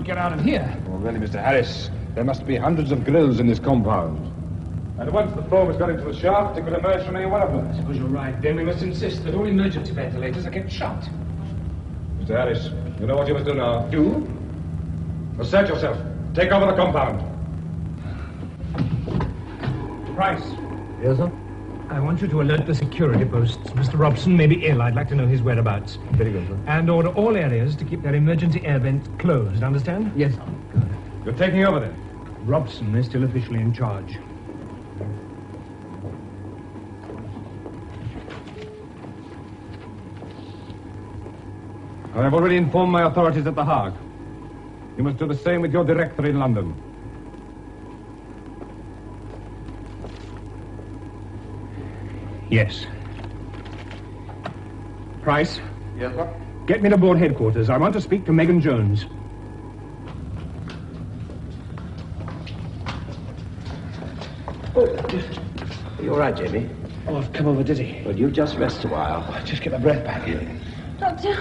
could get out of here. Oh, really, Mr. Harris, there must be hundreds of grills in this compound. And once the foam has got into the shaft, it could emerge from any one of them. I suppose you're right. Then we must insist that all emergency ventilators are kept shut. Mr. Harris, you know what you must do now? Do? Assert yourself. Take over the compound. Price. Yes, sir? I want you to alert the security posts. Mr. Robson may be ill. I'd like to know his whereabouts. Very good, sir. And order all areas to keep their emergency air vents closed. Understand? Yes, sir. You're taking over then? Robson is still officially in charge. I have already informed my authorities at The Hague. You must do the same with your director in London. Yes. Price, Yes, sir? get me to board headquarters. I want to speak to Megan Jones. You all right, Jamie? Oh, I've come over dizzy. Well, you just rest a while. Just get my breath back. Doctor,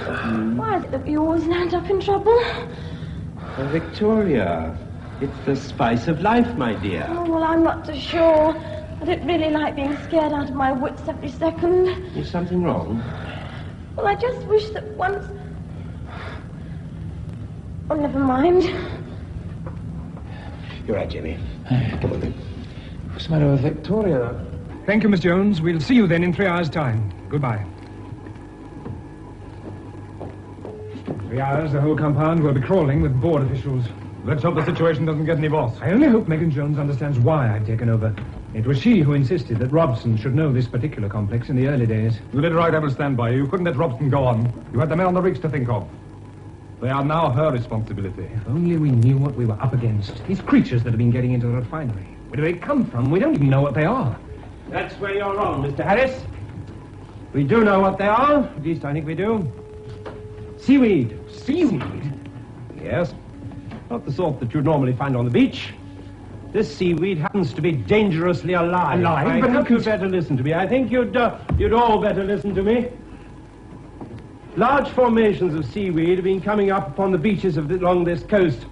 why is it that we always land up in trouble? Oh, Victoria, it's the spice of life, my dear. Oh, well, I'm not so sure. I don't really like being scared out of my wits every second. Is something wrong? Well, I just wish that once... Oh, never mind. You're right, Jamie. Come on, then. What's the matter with Victoria? Thank you, Miss Jones. We'll see you then in 3 hours' time. Goodbye. 3 hours, the whole compound will be crawling with board officials. Let's hope the situation doesn't get any worse. I only hope Megan Jones understands why I've taken over. It was she who insisted that Robson should know this particular complex in the early days. You did right, I will stand by you. You couldn't let Robson go on. You had the men on the rigs to think of. They are now her responsibility. If only we knew what we were up against. These creatures that have been getting into the refinery. Where do they come from? We don't even know what they are. That's where you're wrong, Mr. Harris. We do know what they are. At least I think we do. Seaweed. Seaweed? Yes. Not the sort that you'd normally find on the beach. This seaweed happens to be dangerously alive. Alive? I But think how you'd better listen to me. I think you'd all better listen to me. Large formations of seaweed have been coming up upon the beaches along this coast.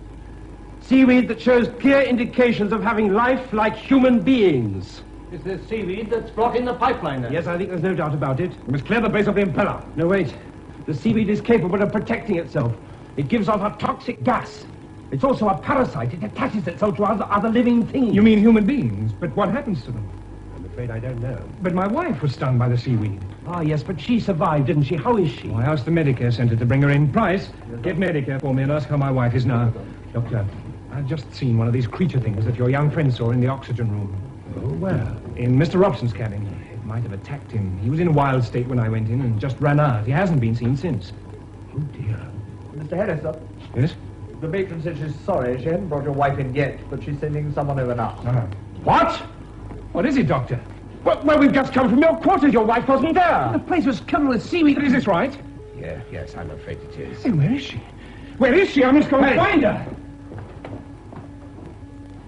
Seaweed that shows clear indications of having life like human beings. Is this seaweed that's blocking the pipeline, then? Yes, I think there's no doubt about it. We must clear the base of the impeller. No, wait. The seaweed is capable of protecting itself. It gives off a toxic gas. It's also a parasite. It attaches itself to other living things. You mean human beings? But what happens to them? I'm afraid I don't know. But my wife was stung by the seaweed. Ah, yes, but she survived, didn't she? How is she? Oh, I asked the Medicare Center to bring her in. Price, get Medicare for me and ask how my wife is now. Doctor, I've just seen one of these creature things that your young friend saw in the oxygen room. Oh, where? In Mr. Robson's cabin. It might have attacked him. He was in a wild state when I went in and just ran out. He hasn't been seen since. Oh, dear. Mr. Harris, sir. Yes? The matron said she's sorry she hadn't brought your wife in yet, but she's sending someone over now. What? What is it, Doctor? Well, we've just come from your quarters. Your wife wasn't there. The place was covered with seaweed. Is this right? Yes, I'm afraid it is. Hey, where is she? Where is she? I must go and find her.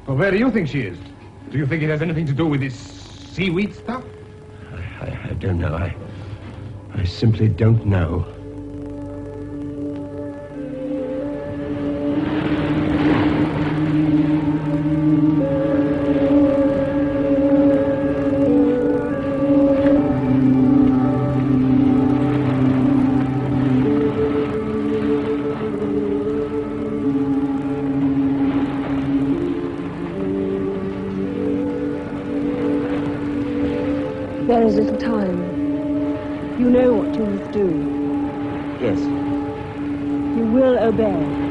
Well, where do you think she is? Do you think it has anything to do with this seaweed stuff? I don't know. I simply don't know. There is little time. You know what you must do. Yes. You will obey.